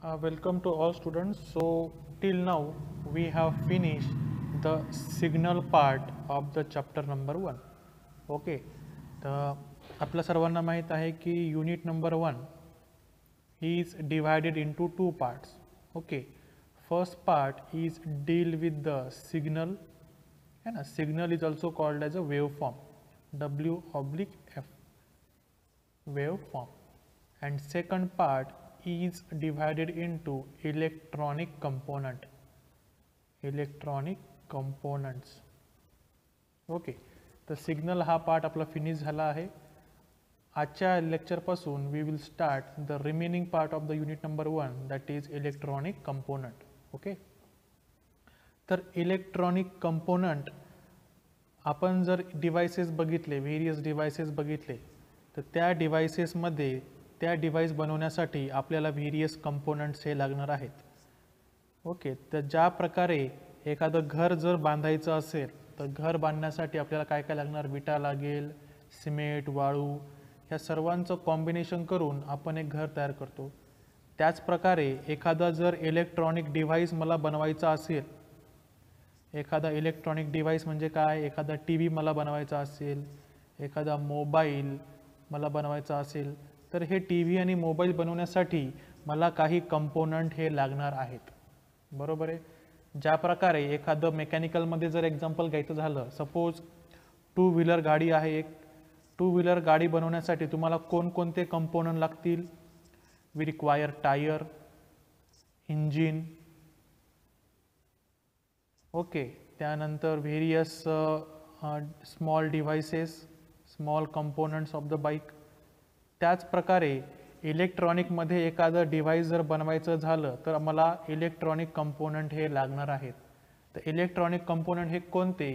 Welcome to all students. So till now we have finished the signal part of the chapter number 1. Okay. तर आपल्या सर्वांना माहित आहे की unit number 1 is divided into two parts. Okay. First part is deal with the signal, and a signal is also called as a waveform. W/F waveform. And second part is divided into electronic components. Okay, तर signal हा part आपला finish झाला आहे. आजच्या लेक्चरपासून we will start the remaining part of the unit number 1 that is electronic component. Okay, तर electronic component आपण जर डिव्हाइसेस बघितले, व्हेरियस डिव्हाइसेस बघितले, तर त्या डिव्हाइसेसमध्ये त्या डिव्हाइस बनवण्यासाठी आपल्याला व्हेरियस कंपोनंट्स हे लागणार आहेत. ओके, तर ज्या प्रकारे एखादं घर जर बांधायचं असेल तर घर बांधण्यासाठी आपल्याला काय काय लागणार, विटा लागेल, सिमेंट, वाळू, ह्या सर्वांचं कॉम्बिनेशन करून आपण एक घर तयार करतो. त्याच प्रकारे एखादा जर इलेक्ट्रॉनिक डिव्हाइस मला बनवायचा असेल, एखादा इलेक्ट्रॉनिक डिव्हाइस म्हणजे काय, एखादा टी व्ही मला बनवायचा असेल, एखादा मोबाईल मला बनवायचा असेल, तर हे टी व्ही आणि मोबाईल बनवण्यासाठी मला काही कंपोनंट हे लागणार आहेत. बरोबर आहे. ज्या प्रकारे एखादं मेकॅनिकलमध्ये जर एक्झाम्पल घ्यायचं झालं, सपोज टू व्हीलर गाडी आहे, एक टू व्हीलर गाडी बनवण्यासाठी तुम्हाला कोणकोणते कंपोनंट लागतील. We require tyre, engine, okay, त्यानंतर various small devices, small components of the bike. त्याच प्रकारे इलेक्ट्रॉनिकमध्ये एखादं डिव्हाइस जर बनवायचं झालं तर मला इलेक्ट्रॉनिक कंपोनंट हे लागणार आहेत. तर इलेक्ट्रॉनिक कंपोनंट हे कोणते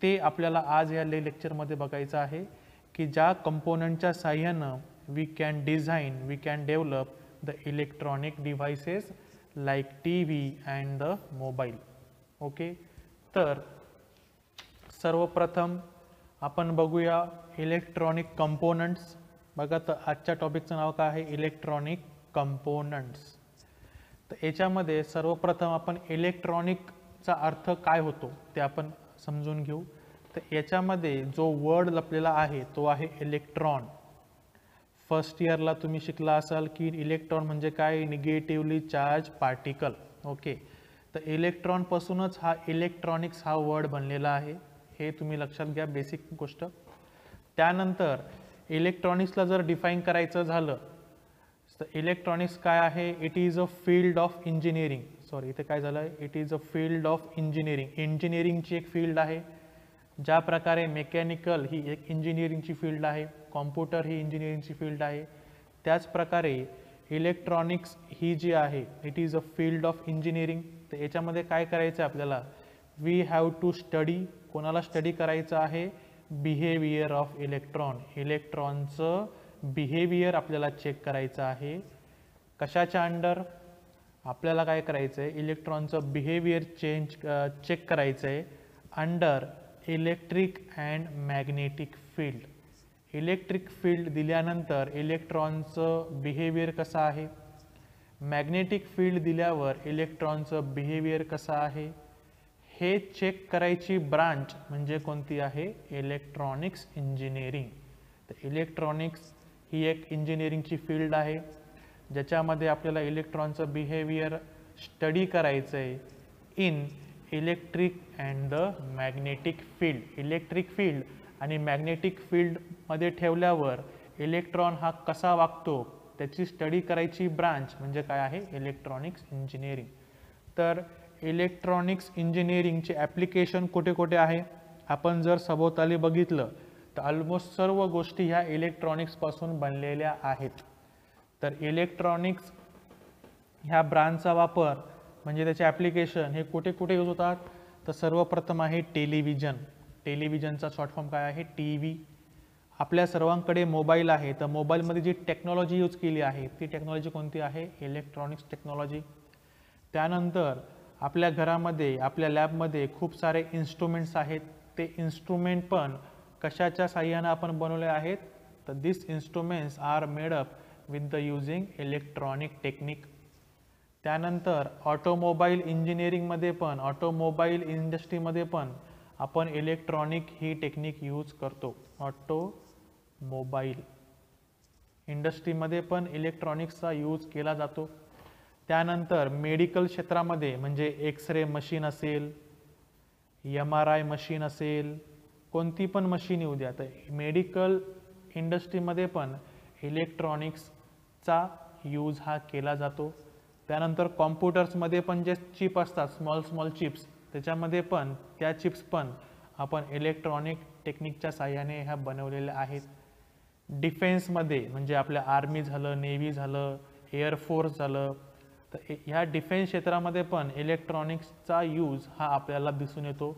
ते आपल्याला आज या लेक्चरमध्ये बघायचं आहे, की ज्या कंपोनंटच्या साह्यानं we can design, we can develop the electronic devices like T V and the mobile. Okay, तर सर्वप्रथम आपण बघूया इलेक्ट्रॉनिक कंपोनंट्स. बघा, तर आजच्या टॉपिकचं नाव काय आहे, इलेक्ट्रॉनिक कंपोनंट्स. तर याच्यामध्ये सर्वप्रथम आपण इलेक्ट्रॉनिकचा अर्थ काय होतो ते आपण समजून घेऊ. तर याच्यामध्ये जो वर्ड लपलेला आहे तो आहे इलेक्ट्रॉन. फर्स्ट इयरला तुम्ही शिकला असाल की इलेक्ट्रॉन म्हणजे काय, निगेटिव्हली चार्ज पार्टिकल. ओके, तर इलेक्ट्रॉनपासूनच हा इलेक्ट्रॉनिक्स हा वर्ड बनलेला आहे, हे तुम्ही लक्षात घ्या, बेसिक गोष्ट. त्यानंतर इलेक्ट्रॉनिक्सला जर डिफाईन करायचं झालं तर इलेक्ट्रॉनिक्स काय आहे, it is a field of engineering. Sorry, इथे काय झालं आहे, it is a field of engineering. इंजिनिअरिंगची एक फील्ड आहे. ज्या प्रकारे मेकॅनिकल ही एक इंजिनिअरिंगची फील्ड आहे, कॉम्प्युटर ही इंजिनिअरिंगची फील्ड आहे, त्याच प्रकारे इलेक्ट्रॉनिक्स ही जी आहे it is a field of engineering. तर याच्यामध्ये काय करायचं आहे आपल्याला, वी हॅव टू स्टडी, कोणाला स्टडी करायचं आहे, बिहेवियर ऑफ इलेक्ट्रॉन. इलेक्ट्रॉनचं बिहेवियर आपल्याला चेक करायचं आहे. कशाच्या अंडर, आपल्याला काय करायचं आहे, इलेक्ट्रॉनचं बिहेवियर चेक करायचं आहे under electric and magnetic field. Electric field दिल्यानंतर इलेक्ट्रॉनचं बिहेवियर कसं आहे, मॅग्नेटिक फील्ड दिल्यावर इलेक्ट्रॉनचं बिहेवियर कसं आहे, हे चेक करायची ब्रांच म्हणजे कोणती आहे, इलेक्ट्रॉनिक्स इंजिनिअरिंग. तर इलेक्ट्रॉनिक्स ही एक इंजिनिअरिंगची फील्ड आहे ज्याच्यामध्ये आपल्याला इलेक्ट्रॉनचं बिहेवियर स्टडी करायचं आहे in electric and the magnetic field. Electric field आणि मॅग्नेटिक फील्डमध्ये ठेवल्यावर इलेक्ट्रॉन हा कसा वागतो त्याची स्टडी करायची ब्रांच म्हणजे काय आहे, इलेक्ट्रॉनिक्स इंजिनिअरिंग. तर इलेक्ट्रॉनिक्स इंजिनिअरिंगचे ॲप्लिकेशन कुठे कुठे आहे, आपण जर सभोवताली बघितलं तर ऑलमोस्ट सर्व गोष्टी ह्या इलेक्ट्रॉनिक्सपासून बनलेल्या आहेत. तर इलेक्ट्रॉनिक्स ह्या ब्रांचचा वापर म्हणजे त्याचे ॲप्लिकेशन हे कुठे कुठे यूज होतात, तर सर्वप्रथम आहे टेलिव्हिजन. टेलिव्हिजनचा शॉर्ट फॉर्म काय आहे, टी व्ही. आपल्या सर्वांकडे मोबाईल आहे, तर मोबाईलमध्ये जी टेक्नॉलॉजी यूज केली आहे ती टेक्नॉलॉजी कोणती आहे, इलेक्ट्रॉनिक्स टेक्नॉलॉजी. त्यानंतर आपल्या घरामध्ये, आपल्या लॅबमध्ये खूप सारे इन्स्ट्रुमेंट्स आहेत. ते इन्स्ट्रुमेंट पण कशाच्या साह्याने आपण बनवले आहेत, तर this instruments are made up with the using electronic technique. त्यानंतर ऑटोमोबाईल इंजिनिअरिंगमध्ये पण, ऑटोमोबाईल इंडस्ट्रीमध्ये पण आपण इलेक्ट्रॉनिक ही टेक्निक यूज करतो. ऑटोमोबाईल इंडस्ट्रीमध्ये पण इलेक्ट्रॉनिक्सचा यूज केला जातो. त्यानंतर मेडिकल क्षेत्रामध्ये म्हणजे एक्स-रे मशीन असेल, MRI मशीन असेल, कोणती पण मशीन येऊ द्या, तर मेडिकल इंडस्ट्रीमध्ये पण इलेक्ट्रॉनिक्सचा यूज हा केला जातो. त्यानंतर कॉम्प्युटर्समध्ये पण जे चिप असतात, स्मॉल चिप्स, त्याच्यामध्ये पण त्या चिप्स पण आपण इलेक्ट्रॉनिक टेक्निकच्या साहाय्याने ह्या बनवलेल्या आहेत. डिफेन्समध्ये म्हणजे आपल्या आर्मी झालं, नेव्ही झालं, एअरफोर्स झालं, तर ह्या डिफेन्स क्षेत्रामध्ये पण इलेक्ट्रॉनिक्सचा यूज हा आपल्याला दिसून येतो.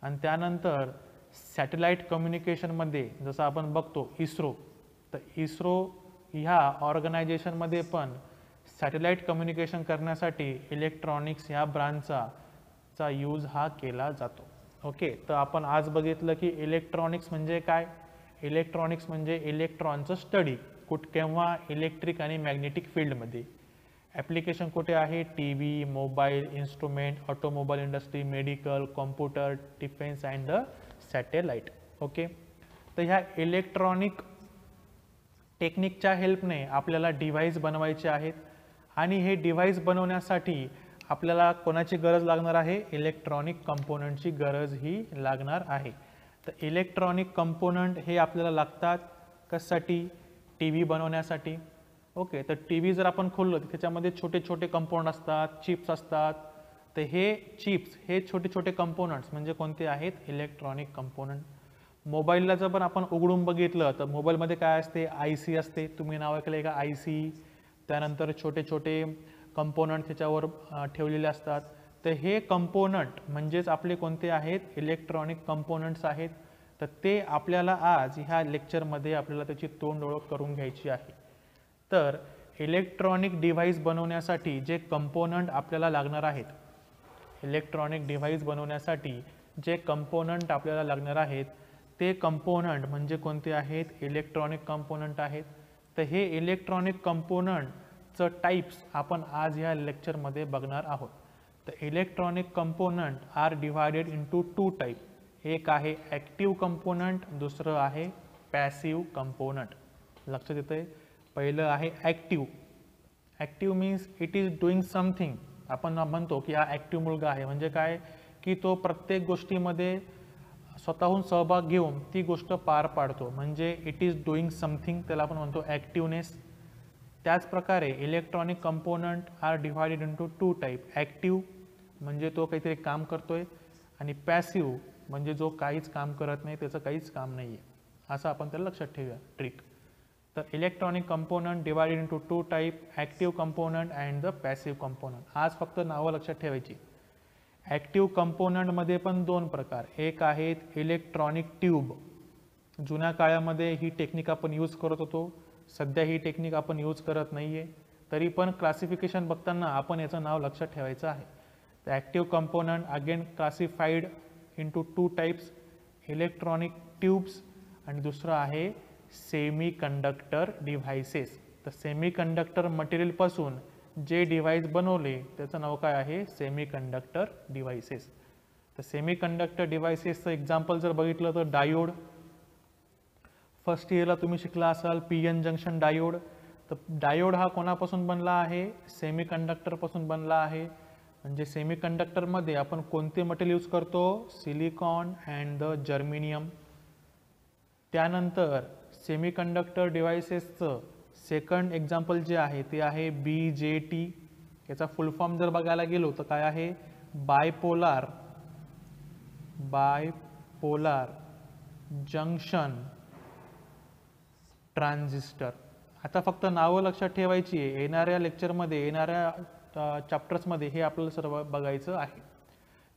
आणि त्यानंतर सॅटेलाईट कम्युनिकेशनमध्ये जसं आपण बघतो इस्रो, तर इस्रो ह्या ऑर्गनायझेशनमध्ये पण सॅटेलाईट कम्युनिकेशन करण्यासाठी इलेक्ट्रॉनिक्स ह्या ब्रांचचा यूज हा केला जातो. ओके, तर आपण आज बघितलं की इलेक्ट्रॉनिक्स म्हणजे काय. इलेक्ट्रॉनिक्स म्हणजे इलेक्ट्रॉनचं स्टडी केव्हा इलेक्ट्रिक आणि मॅग्नेटिक फील्डमध्ये. ॲप्लिकेशन कुठे आहे, TV, mobile, instrument, automobile industry, medical, computer, defence and the satellite. Okay, तर ह्या इलेक्ट्रॉनिक टेक्निकच्या हेल्पने आपल्याला डिव्हाइस बनवायचे आहेत आणि हे डिव्हाइस बनवण्यासाठी आपल्याला कोणाची गरज लागणार आहे, इलेक्ट्रॉनिक कंपोनंटची गरज ही लागणार आहे. तर इलेक्ट्रॉनिक कंपोनंट हे आपल्याला लागतात कशासाठी, TV बनवण्यासाठी. ओके, तर TV जर आपण खोललं तर त्याच्यामध्ये छोटे छोटे कंपाऊंड असतात, चिप्स असतात. तर हे चिप्स, हे छोटे छोटे कंपोनंट्स म्हणजे कोणते आहेत, इलेक्ट्रॉनिक कंपोनंट. मोबाईलला जर पण आपण उघडून बघितलं तर मोबाईलमध्ये काय असते, IC असते. तुम्ही नाव ऐकलंय का, IC. त्यानंतर छोटे छोटे कंपोनंट त्याच्यावर ठेवलेले असतात. तर हे कंपोनंट म्हणजेच आपले कोणते आहेत, इलेक्ट्रॉनिक कंपोनंट्स आहेत. तर ते आपल्याला आज ह्या लेक्चरमध्ये आपल्याला त्याची तोंड ओळख करून घ्यायची आहे. तर इलेक्ट्रॉनिक डिव्हाइस बनवण्यासाठी जे कंपोनंट आपल्याला लागणार आहेत, इलेक्ट्रॉनिक डिव्हाइस बनवण्यासाठी जे कंपोनंट आपल्याला लागणार आहेत, ते कंपोनंट म्हणजे कोणते आहेत, इलेक्ट्रॉनिक कंपोनंट आहेत. तर हे इलेक्ट्रॉनिक कंपोनंटचं टाइप्स आपण आज ह्या लेक्चरमध्ये बघणार आहोत. तर electronic component are divided into 2 type. एक आहे ॲक्टिव्ह कंपोनंट, दुसरं आहे पॅसिव्ह कंपोनंट. लक्षात येतंय. पहिलं आहे active. Active means it is doing something. आपण म्हणतो की हा ॲक्टिव्ह मुलगा आहे, म्हणजे काय की तो प्रत्येक गोष्टीमध्ये स्वतःहून सहभाग घेऊन ती गोष्ट पार पाडतो, म्हणजे इट इज डुईंग समथिंग, त्याला आपण म्हणतो ॲक्टिव्हनेस. त्याचप्रकारे electronic component are divided into 2 type. Active म्हणजे तो काहीतरी काम करतोय आणि पॅसिव्ह म्हणजे जो काहीच काम करत नाही, त्याचं काहीच काम नाही आहे, असं आपण त्याला लक्षात ठेवूया ट्रिक. तर electronic component divided into 2 type, active component and the passive component. आज फक्त नावं लक्षात ठेवायची. ॲक्टिव्ह कंपोनंटमध्ये पण 2 प्रकार. एक आहेत इलेक्ट्रॉनिक ट्यूब. जुन्या काळामध्ये ही टेक्निक आपण यूज करत होतो, सध्या ही टेक्निक आपण यूज करत नाही आहे. तरी पण क्लासिफिकेशन बघताना आपण याचं नाव लक्षात ठेवायचं आहे. तर active component again classified into 2 types, electronic tubes आणि दुसरं आहे सेमी कंडक्टर डिव्हाइसेस. तर सेमी कंडक्टर मटेरियलपासून जे डिव्हाइस बनवले त्याचं नाव काय आहे, सेमी कंडक्टर डिव्हाइसेस. तर सेमी कंडक्टर डिव्हाइसेसचं एक्झाम्पल जर बघितलं तर डायोड. फर्स्ट इयरला तुम्ही शिकला असाल PN जंक्शन डायोड. तर डायोड हा कोणापासून बनला आहे, सेमी कंडक्टरपासून बनला आहे. म्हणजे सेमी कंडक्टरमध्ये आपण कोणते मटेरियल यूज करतो, सिलिकॉन अँड द जर्मेनियम. त्यानंतर सेमी कंडक्टर डिव्हाइसेसचं सेकंड एक्झाम्पल जे आहे ते आहे BJT. याचा फुल फॉर्म जर बघायला गेलो तर काय आहे, बायपोलार जंक्शन ट्रान्झिस्टर. आता फक्त नावं लक्षात ठेवायची आहे, येणाऱ्या लेक्चरमध्ये, येणाऱ्या चॅप्टर्समध्ये हे आपल्याला सर्व बघायचं आहे.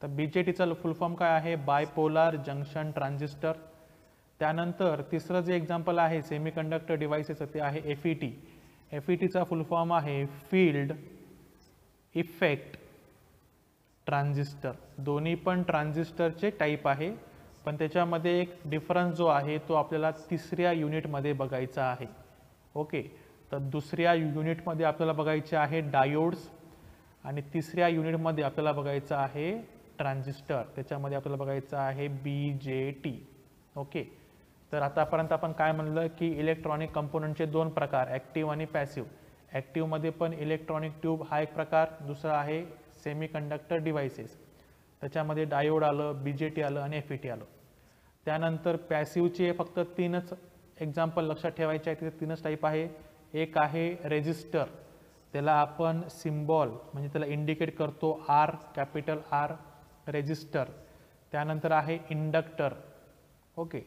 तर BJTचा फुल फॉर्म काय आहे, बायपोलार जंक्शन ट्रान्झिस्टर. त्यानंतर तिसरं जे एक्झाम्पल आहे सेमी कंडक्टर डिव्हाइसेसचं ते आहे FET. FETचा फुल फॉर्म आहे फील्ड इफेक्ट ट्रान्झिस्टर. दोन्ही पण ट्रान्झिस्टरचे टाईप आहे, पण त्याच्यामध्ये एक डिफरन्स जो आहे तो आपल्याला तिसऱ्या युनिटमध्ये बघायचा आहे. ओके, तर दुसऱ्या युनिटमध्ये आपल्याला बघायचे आहे डायोड्स. आणि तिसऱ्या युनिटमध्ये आपल्याला बघायचं आहे ट्रान्झिस्टर, त्याच्यामध्ये आपल्याला बघायचं आहे BJT. ओके, तर आतापर्यंत आपण काय म्हणलं की इलेक्ट्रॉनिक कंपोनंटचे दोन प्रकार, ॲक्टिव्ह आणि पॅसिव्ह. ॲक्टिव्हमध्ये पण इलेक्ट्रॉनिक ट्यूब हा एक प्रकार, दुसरा आहे सेमी कंडक्टर डिव्हायसेस, त्याच्यामध्ये डायोड आलं, BJT आलं आणि FET आलं. त्यानंतर पॅसिव्हचे फक्त तीनच एक्झाम्पल लक्षात ठेवायचे आहे, तिथे तीनच टाईप आहे. एक आहे रेजिस्टर, त्याला आपण सिम्बॉल म्हणजे त्याला इंडिकेट करतो R, कॅपिटल R, रेजिस्टर. त्यानंतर आहे इंडक्टर. ओके,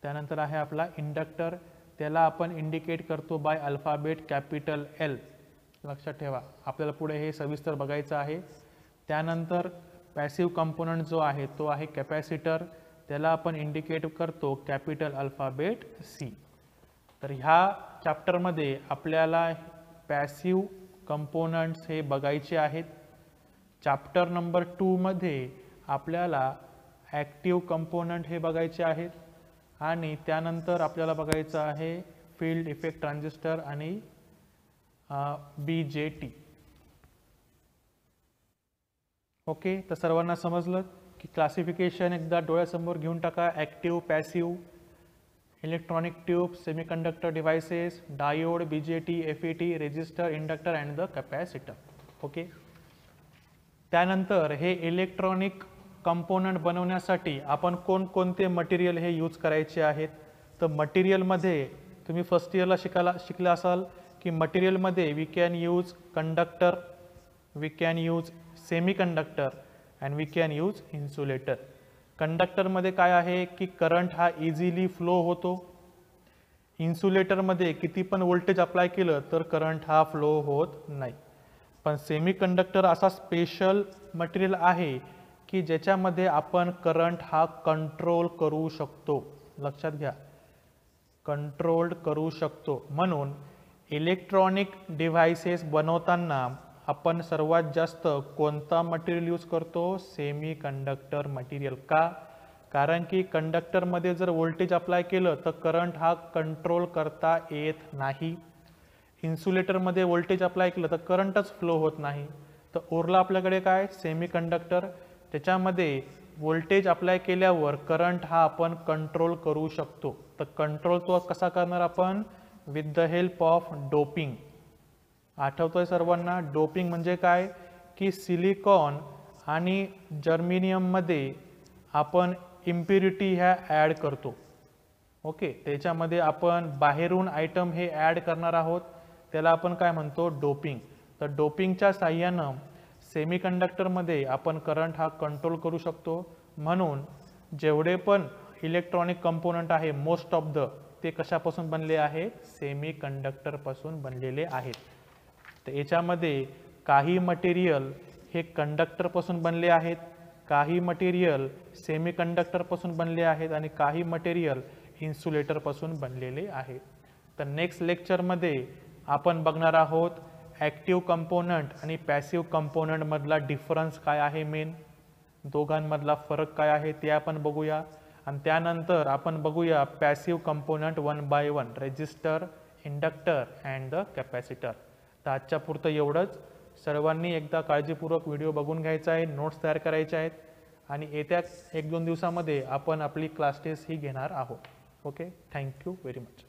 त्यानंतर आहे आपला इंडक्टर, त्याला आपण इंडिकेट करतो बाय अल्फाबेट कॅपिटल L. लक्षात ठेवा, आपल्याला पुढे हे सविस्तर बघायचं आहे. त्यानंतर पॅसिव्ह कंपोनंट जो आहे तो आहे कॅपॅसिटर, त्याला आपण इंडिकेट करतो कॅपिटल अल्फाबेट C. तर ह्या चॅप्टरमध्ये आपल्याला पॅसिव्ह कंपोनंट्स हे बघायचे आहेत. चॅप्टर नंबर 2 मध्ये आपल्याला ॲक्टिव्ह कंपोनंट हे बघायचे आहेत आणि त्यानंतर आपल्याला बघायचं आहे फील्ड इफेक्ट ट्रान्झिस्टर आणि BJT. ओके, तर सर्वांना समजलं की क्लासिफिकेशन एकदा डोळ्यासमोर घेऊन टाका. Active, passive, electronic tube, semiconductor devices, diode, BJT, FET, resistor, inductor and the capacitor. Okay, त्यानंतर हे इलेक्ट्रॉनिक कंपोनंट बनवण्यासाठी आपण कोणकोणते मटेरियल हे यूज करायचे आहेत. तर मटेरियलमध्ये तुम्ही फर्स्ट इयरला शिकला असाल की मटेरियलमध्ये we can use conductor, we can use semiconductor and we can use insulator. कंडक्टरमध्ये काय आहे की करंट हा इझिली फ्लो होतो. इन्सुलेटरमध्ये किती पण व्होल्टेज अप्लाय केलं तर करंट हा फ्लो होत नाही. पण सेमीकंडक्टर असा स्पेशल मटेरियल आहे की ज्याच्यामध्ये आपण करंट हा कंट्रोल करू शकतो. लक्षात घ्या, कंट्रोल्ड करू शकतो. म्हणून इलेक्ट्रॉनिक डिव्हायसेस बनवताना आपण सर्वात जास्त कोणता मटेरियल यूज करतो? Semi conductor material. का? कारण की कंडक्टरमध्ये जर व्होल्टेज अप्लाय केलं तर करंट हा कंट्रोल करता येत नाही. इन्सुलेटरमध्ये व्होल्टेज अप्लाय केलं तर करंटच फ्लो होत नाही. तर उरला आपल्याकडे काय? Semi conductor. त्याच्यामध्ये व्होल्टेज अप्लाय केल्यावर करंट हा आपण कंट्रोल करू शकतो. तर कंट्रोल तो कसा करणार आपण? With the help of doping. आठवतोय सर्वांना? डोपिंग म्हणजे काय की सिलिकॉन आणि जर्मेनियममध्ये आपण इम्प्युरिटी ह्या ॲड करतो. ओके, त्याच्यामध्ये आपण बाहेरून आयटम हे ॲड करणार आहोत, त्याला आपण काय म्हणतो? डोपिंग. तर डोपिंगच्या साहाय्यानं सेमीकंडक्टरमध्ये आपण करंट हा कंट्रोल करू शकतो. म्हणून जेवढे पण इलेक्ट्रॉनिक कंपोनंट आहे मोस्ट ऑफ द ते कशापासून बनले आहेत? सेमीकंडक्टरपासून बनलेले आहेत. तर याच्यामध्ये काही मटेरियल हे कंडक्टरपासून बनले आहेत, काही मटेरियल सेमीकंडक्टरपासून बनले आहेत आणि काही मटेरियल इन्सुलेटरपासून बनलेले आहेत. तर नेक्स्ट लेक्चरमध्ये आपण बघणार आहोत ॲक्टिव्ह कंपोनंट आणि पॅसिव्ह कंपोनंट मधला डिफरन्स काय आहे, मेन दोघांमधला फरक काय आहे ते आपण बघूया. आणि त्यानंतर आपण बघूया passive component 1 by 1, resistor, inductor and the capacitor. तर आजच्या पुरतं एवढंच. सर्वांनी एकदा काळजीपूर्वक व्हिडिओ बघून घ्यायचा आहे, नोट्स तयार करायच्या आहेत आणि येत्या 1-2 दिवसामध्ये आपण आपली क्लास टेस्ट ही घेणार आहोत. Okay, thank you very much.